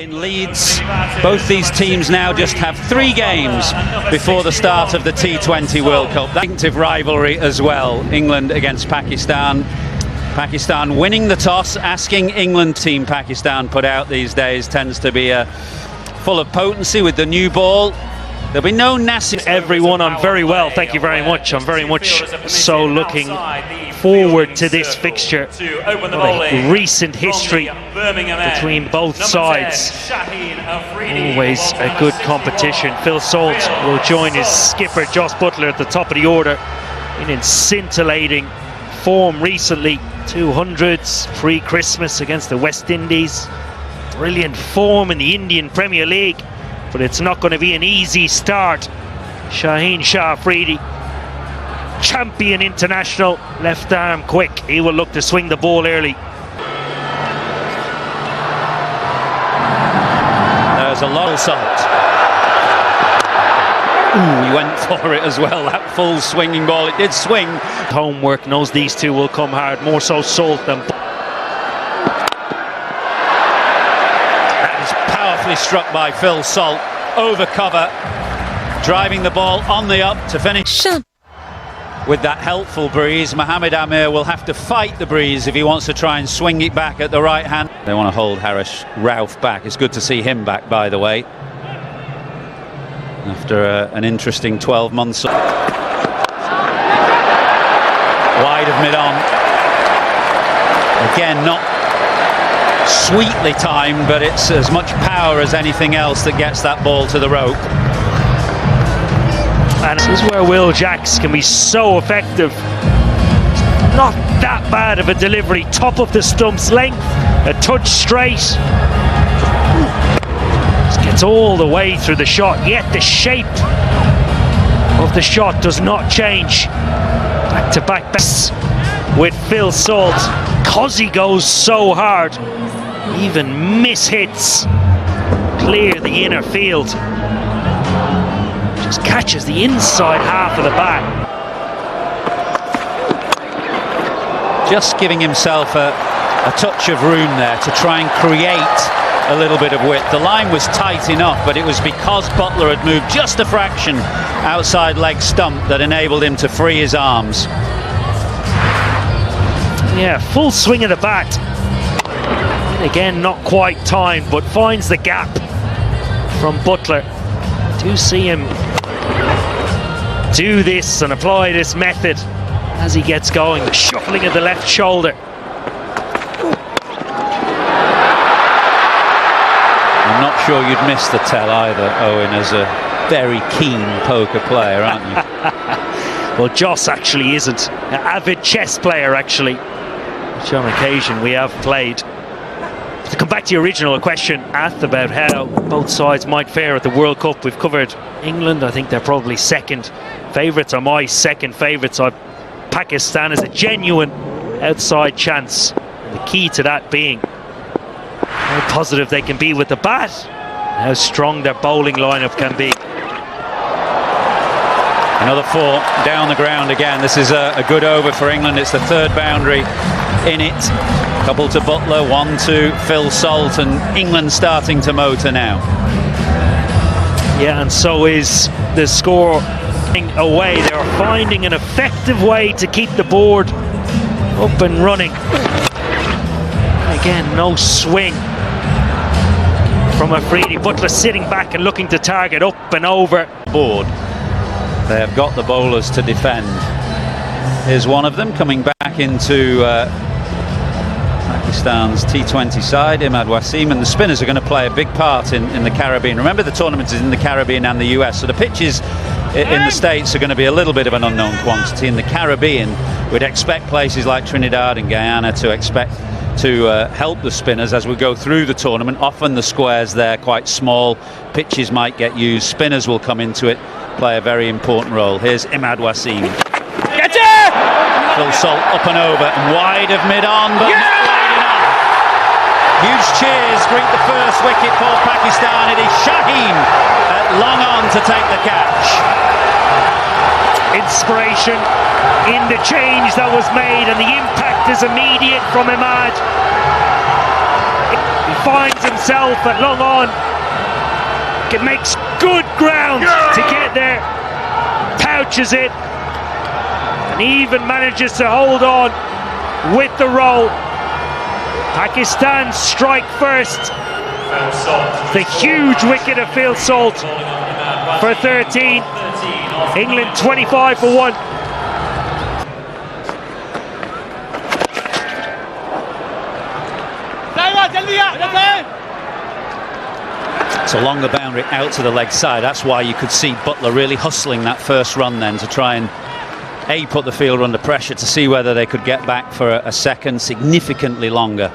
In Leeds, both these teams now just have 3 games before the start of the T20 World Cup. Distinctive rivalry as well, England against Pakistan. Pakistan winning the toss, asking England. Team Pakistan put out these days tends to be full of potency with the new ball. There'll be no nasty. Everyone, I'm very well, thank you very much. I'm very much so looking forward to this fixture. Recent history between both sides. Always a good competition. Phil Salt will join his skipper Joss Butler at the top of the order in scintillating form recently. 200s pre-Christmas against the West Indies. Brilliant form in the Indian Premier League. But it's not going to be an easy start. Shaheen Shah Afridi, champion international, left arm quick. He will look to swing the ball early. There's a lot of Salt. Ooh, he went for it as well. That full swinging ball, it did swing. Homework knows these two will come hard, more so Salt than. Powerfully struck by Phil Salt, over cover, driving the ball on the up to finish. With that helpful breeze, Mohamed Amir will have to fight the breeze if he wants to try and swing it back at the right hand. They want to hold Harish Rauf back. It's good to see him back, by the way, after an interesting 12 months. Wide of mid-on. Again, not sweetly timed, but it's as much power as anything else that gets that ball to the rope. And this is where Will Jacks can be so effective. Not that bad of a delivery, top of the stump's length, a touch straight. Just gets all the way through the shot, yet the shape of the shot does not change. Back to back with Phil Salt, because he goes so hard. Even miss-hits clear the inner field. Just catches the inside half of the bat. Just giving himself a touch of room there to try and create a little bit of width. The line was tight enough, but it was because Butler had moved just a fraction outside leg stump that enabled him to free his arms. Yeah, full swing of the bat. Again, not quite timed, but finds the gap from Butler. Do see him do this and apply this method as he gets going. The shuffling of the left shoulder. I'm not sure you'd miss the tell either, Owen, as a very keen poker player, aren't you? Well, Joss actually isn't. An avid chess player, actually, which on occasion we have played. To come back to your original question, asked about how both sides might fare at the World Cup. We've covered England. I think they're probably second favourites, or my second favourites. Pakistan is a genuine outside chance. And the key to that being how positive they can be with the bat, and how strong their bowling lineup can be. Another 4 down the ground again. This is a good over for England. It's the 3rd boundary in it. Couple to Butler, 1 to Phil Salt, and England starting to motor now. Yeah, and so is the score away. They are finding an effective way to keep the board up and running. Again, no swing from Afridi. Butler sitting back and looking to target up and over. Board. They have got the bowlers to defend. Here's one of them coming back into Pakistan's T20 side, Imad Wasim, and the spinners are going to play a big part in the Caribbean. Remember, the tournament is in the Caribbean and the US, so the pitches in the States are going to be a little bit of an unknown quantity. In the Caribbean, we'd expect places like Trinidad and Guyana to help the spinners as we go through the tournament. Often the squares there quite small, pitches might get used, spinners will come into it, play a very important role. Here's Imad Wasim. Get it! Phil Salt up and over and wide of mid-on, but not wide enough. Huge cheers greet the first wicket for Pakistan. It is Shaheen long on to take the catch. Inspiration in the change that was made, and the impact is immediate from Imad. He finds a himself at long on. It makes good ground to get there. Pouches it. And even manages to hold on with the roll. Pakistan strike first. The huge wicket of Phil Salt for 13. England 25 for 1. It's a longer boundary out to the leg side. That's why you could see Butler really hustling that first run then to try and put the fielder under pressure to see whether they could get back for a second, significantly longer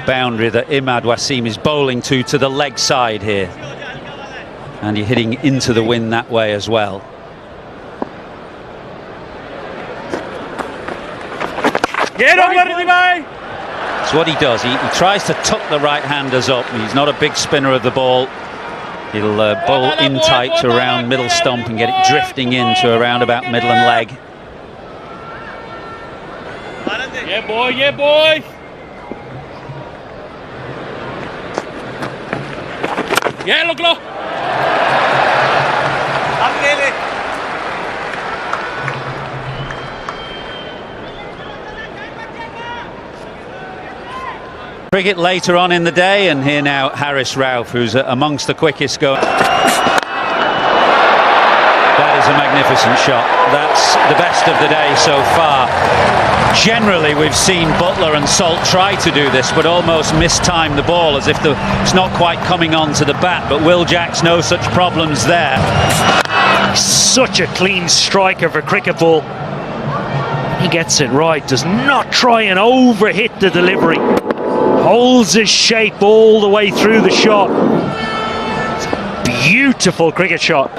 boundary that Imad Wasim is bowling to the leg side here. And you're hitting into the wind that way as well. That's what he does. He tries to tuck the right-handers up. He's not a big spinner of the ball. He'll bowl in tight to around middle stump and get it drifting into around about middle and leg. Yeah, boy, yeah, boy. Yeah, look. Cricket later on in the day, and here now Harris Rauf, who's amongst the quickest going. That is a magnificent shot. That's the best of the day so far. Generally we've seen Butler and Salt try to do this but almost mistime the ball as if it's not quite coming onto the bat, but Will Jacks no such problems there. Such a clean striker for cricket ball. He gets it right, does not try and overhit the delivery. Holds his shape all the way through the shot. It's a beautiful cricket shot.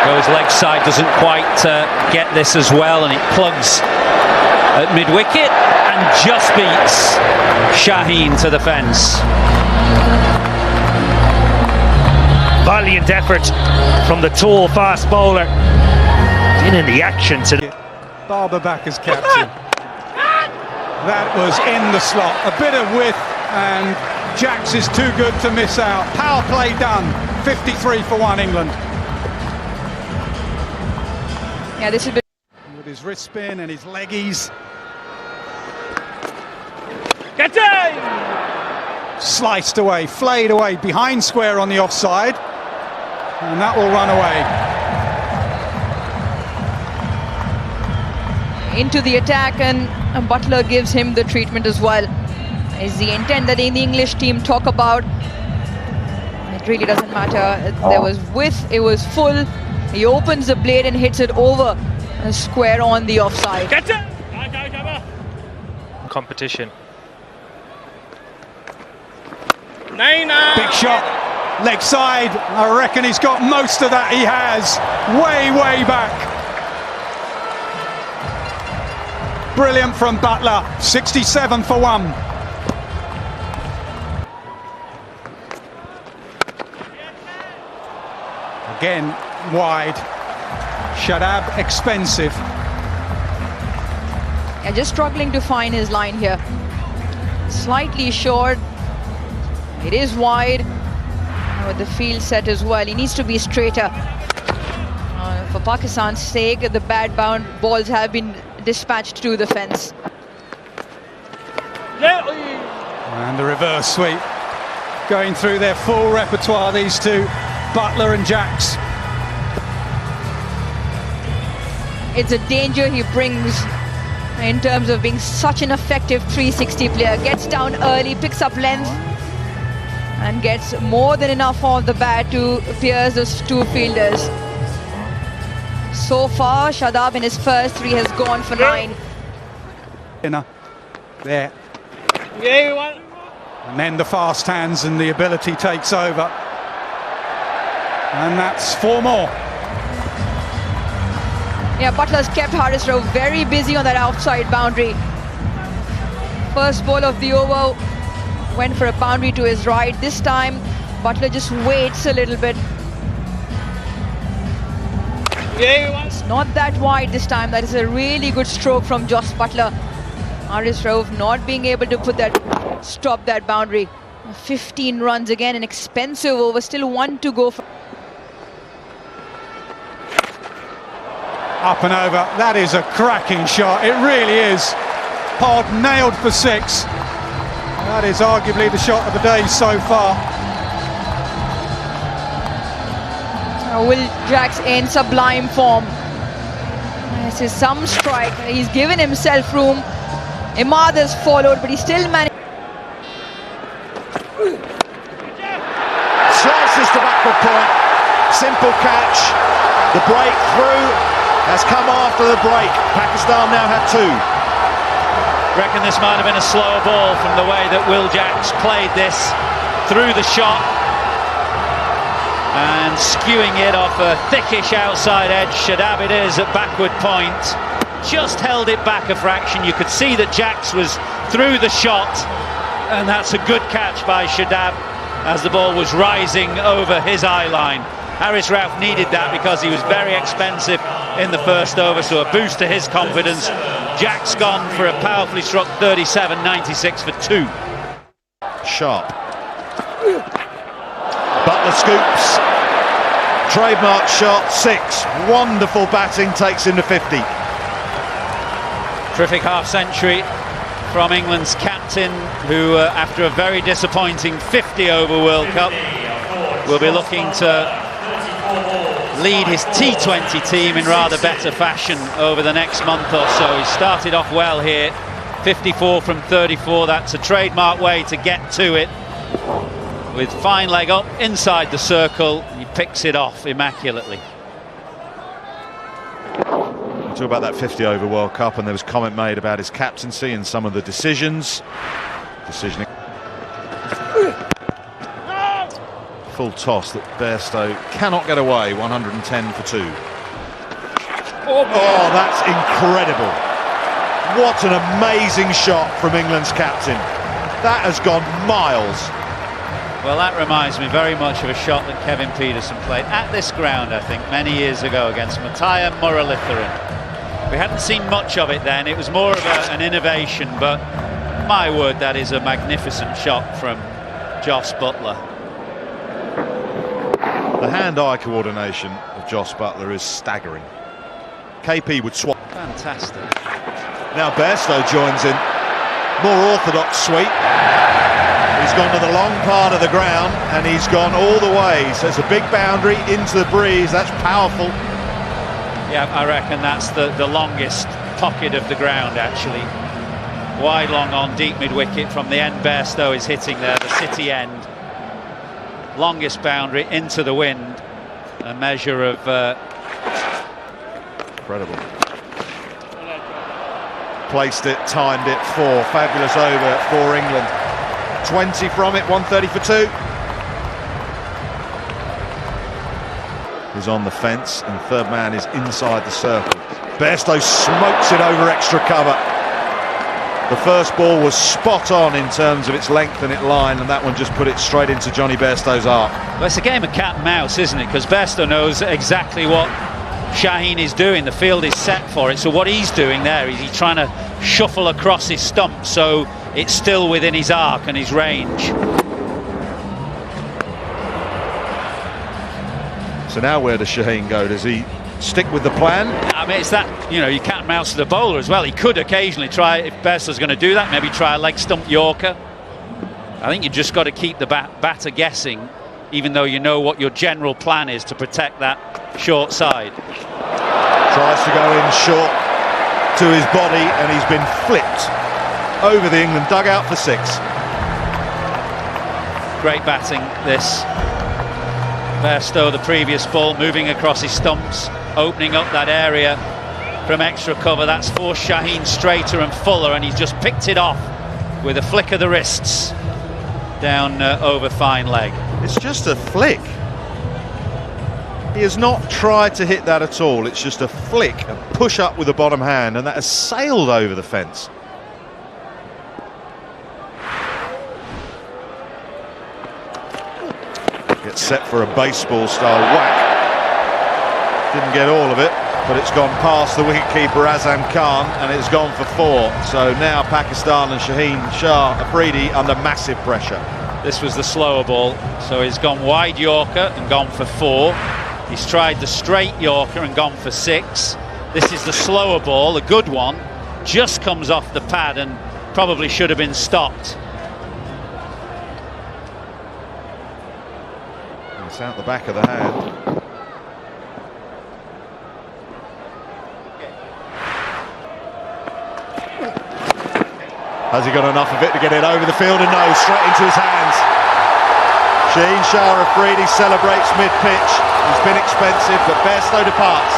Goes leg side, doesn't quite get this as well, and it plugs at mid-wicket and just beats Shaheen to the fence. Valiant effort from the tall fast bowler. In the action today. Barber back as captain. That was in the slot. A bit of width, and Jacks is too good to miss out. Power play done. 53 for 1 England. Yeah, this has been with his wrist spin and his leggies. Get it! Sliced away, flayed away, behind square on the offside. And that will run away. into the attack, and Butler gives him the treatment as well. Is the intent that the English team talk about? It really doesn't matter. There was width, it was full. He opens the blade and hits it over a square on the offside. Get it! Competition. Big shot, leg side. I reckon he's got most of that. He has. Way back. Brilliant from Butler. 67 for 1. Again, wide. Shadab expensive. Yeah, just struggling to find his line here. Slightly short. It is wide. With the field set as well, he needs to be straighter. For Pakistan's sake, the bad bound balls have been dispatched to the fence. And the reverse sweep. Going through their full repertoire, these two, Butler and Jacks. It's a danger he brings in terms of being such an effective 360 player. Gets down early, picks up length, and gets more than enough on the bat to pierce those two fielders. So far, Shadab in his first 3 has gone for 9. There. And then the fast hands and the ability takes over. And that's 4 more. Yeah, Butler's kept Harris Rauf very busy on that outside boundary. First ball of the over went for a boundary to his right. This time, Butler just waits a little bit. It's not that wide this time. That is a really good stroke from Jos Butler. Harris Rauf not being able to put that stop that boundary. 15 runs again, an expensive over, still 1 to go. Up and over, that is a cracking shot, it really is. Pod nailed for 6. That is arguably the shot of the day so far. Will Jacks in sublime form. This is some strike, he's given himself room. Imad has followed, but he still managed. Slices to backward point, simple catch. The breakthrough has come after the break. Pakistan now have 2. Reckon this might have been a slower ball from the way that Will Jacks played this through the shot and skewing it off a thickish outside edge. Shadab it is at backward point, just held it back a fraction. You could see that Jacks was through the shot, and that's a good catch by Shadab as the ball was rising over his eye line. Haris Rauf needed that because he was very expensive in the first over, so a boost to his confidence. Jack's gone for a powerfully struck 37.96 for 2. Sharp. Butler scoops. Trademark shot, 6. Wonderful batting, takes him to 50. Terrific half-century from England's captain, who after a very disappointing 50 over World Cup will be looking to lead his T20 team in rather better fashion over the next month or so. He started off well here, 54 from 34. That's a trademark way to get to it. With fine leg up inside the circle, he picks it off immaculately. Talk about that 50 over World Cup, and there was comment made about his captaincy and some of the decisioning. Full toss that Bairstow cannot get away. 110 for 2. Oh, that's incredible. What an amazing shot from England's captain. That has gone miles. Well, that reminds me very much of a shot that Kevin Pietersen played at this ground, I think, many years ago against Mattia Muralitharan. We hadn't seen much of it then. It was more of an innovation, but my word, that is a magnificent shot from Jos Buttler. The hand-eye coordination of Jos Buttler is staggering. KP would swap. Fantastic. Now Bairstow joins in. More orthodox sweep. He's gone to the long part of the ground, and he's gone all the way. So it's a big boundary into the breeze. That's powerful. Yeah, I reckon that's the longest pocket of the ground, actually. Wide long on, deep mid-wicket from the end Bairstow is hitting there, the city end. Longest boundary into the wind. A measure of... Incredible. Placed it, timed it, 4. Fabulous over for England. 20 from it, 130 for 2. Is on the fence, and third man is inside the circle. Bairstow smokes it over extra cover. The first ball was spot on in terms of its length and its line, and that one just put it straight into Johnny Bairstow's arc. Well, it's a game of cat and mouse, isn't it? Because Bairstow knows exactly what Shaheen is doing. The field is set for it. So what he's doing there is he's trying to shuffle across his stump so it's still within his arc and his range. So now where does Shaheen go? Does he stick with the plan? I mean, it's that, you know, you can't mouse to the bowler as well. He could occasionally try, if Bairstow's going to do that, maybe try a leg stump Yorker. I think you just got to keep the batter guessing, even though you know what your general plan is to protect that short side. Tries to go in short to his body, and he's been flipped over the England dugout for 6. Great batting, this. Bairstow, the previous ball, moving across his stumps, opening up that area from extra cover. That's forced Shaheen straighter and fuller, and he's just picked it off with a flick of the wrists down over fine leg. It's just a flick. He has not tried to hit that at all. It's just a flick, a push up with the bottom hand, and that has sailed over the fence. Gets set for a baseball style whack. Didn't get all of it. but it's gone past the wicketkeeper Azam Khan and it's gone for 4. So now Pakistan and Shaheen Shah Afridi under massive pressure. This was the slower ball, so he's gone wide Yorker and gone for 4. He's tried the straight Yorker and gone for 6. This is the slower ball, a good one, just comes off the pad and probably should have been stopped. It's out the back of the hand. Has he got enough of it to get it over the field? And no, straight into his hands. Shaheen Shah Afridi celebrates mid-pitch. He's been expensive, but Bairstow departs.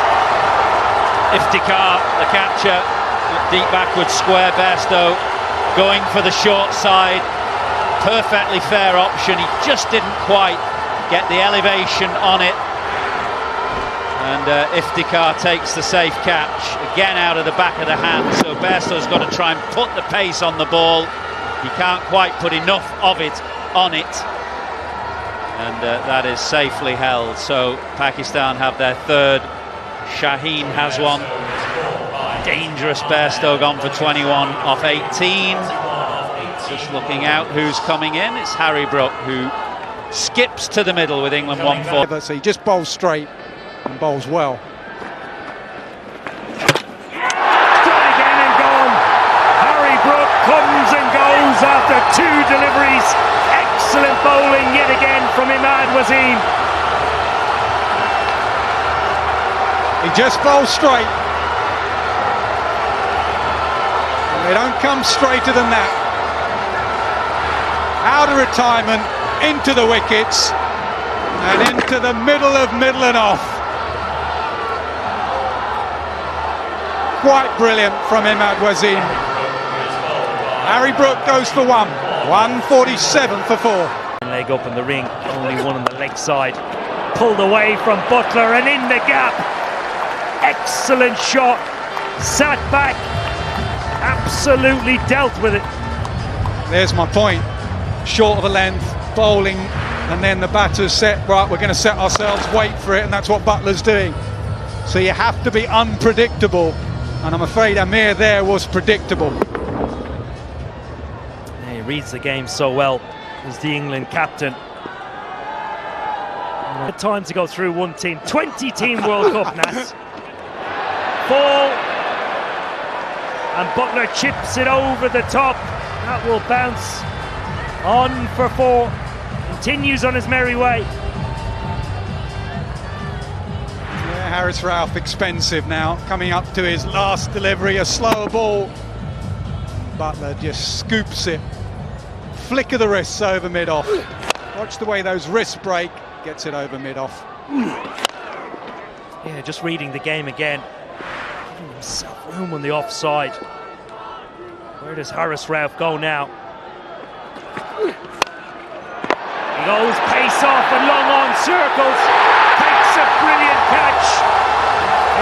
Iftikhar, the catcher, deep backward square. Bairstow going for the short side. Perfectly fair option. He just didn't quite get the elevation on it. And Iftikhar takes the safe catch, again out of the back of the hand, so Bairstow's got to try and put the pace on the ball. He can't quite put enough of it on it, and that is safely held. So Pakistan have their third. Shaheen has one. Dangerous Bairstow, gone for 21 off 18. Just looking out who's coming in. It's Harry Brook who skips to the middle with England 1-4. So he just bowls straight and bowls well. Done again and gone. Harry Brook comes and goes after 2 deliveries. Excellent bowling yet again from Imad Wasim. He just bowls straight. And they don't come straighter than that. Out of retirement, into the wickets, and into the middle and off. Quite brilliant from Imad Wasim. Harry Brook goes for 1. 147 for 4. Leg up in the ring, only one on the leg side. Pulled away from Butler and in the gap. Excellent shot. Sat back. Absolutely dealt with it. There's my point. Short of a length, bowling, and then the batter's set, right, we're going to set ourselves, wait for it, and that's what Butler's doing. So you have to be unpredictable, and I'm afraid Amir there was predictable. He reads the game so well as the England captain. Time to go through one team. 20-team World Cup, Nats. Ball, and Butler chips it over the top. That will bounce on for 4. Continues on his merry way. Yeah, Haris Rauf expensive now, coming up to his last delivery, a slower ball. Butler just scoops it. Flick of the wrists over mid-off. Watch the way those wrists break, gets it over mid-off. Yeah, just reading the game again. Giving himself room on the offside. Where does Haris Rauf go now? He goes pace off and long on circles. Takes a brilliant catch.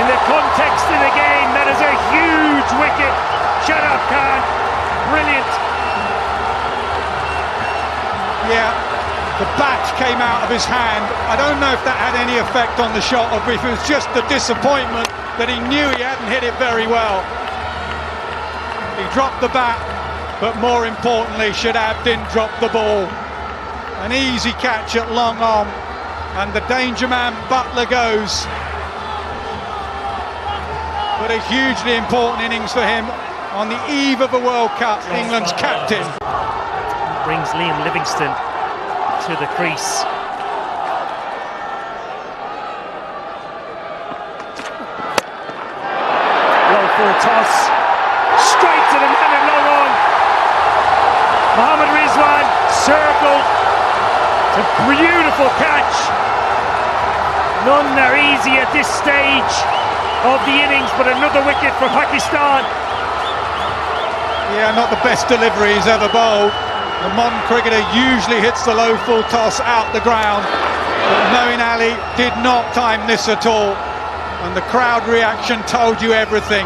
In the context of the game, that is a huge wicket. Shadab Khan, brilliant. Yeah, the bat came out of his hand. I don't know if that had any effect on the shot, or if it was just the disappointment that he knew he hadn't hit it very well. He dropped the bat, but more importantly, Shadab didn't drop the ball. An easy catch at long on, and the danger man Butler goes. But a hugely important innings for him on the eve of a World Cup, England's captain. Brings Liam Livingstone to the crease. Low full toss. Straight to the man and long on. Mohammad Rizwan circled. It's a beautiful catch. None are easy at this stage of the innings, but another wicket for Pakistan. Yeah, not the best delivery he's ever bowled. The modern cricketer usually hits the low full toss out the ground, but Moeen Ali did not time this at all, and the crowd reaction told you everything.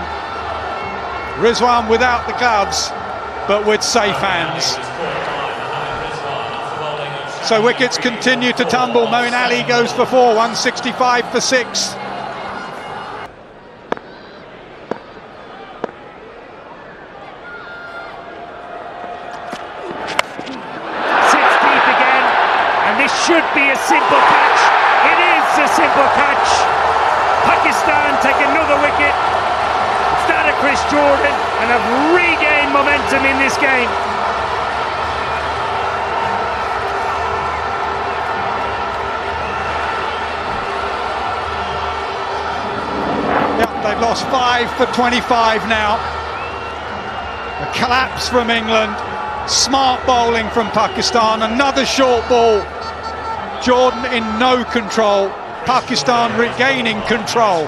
Rizwan without the gloves, but with safe hands. So wickets continue to tumble. Moeen Ali goes for 4, 165 for 6. should be a simple catch. It is a simple catch. Pakistan take another wicket instead of Chris Jordan and have regained momentum in this game. Yep, they've lost 5 for 25 now. A collapse from England. Smart bowling from Pakistan. Another short ball. Jordan in no control. Pakistan regaining control.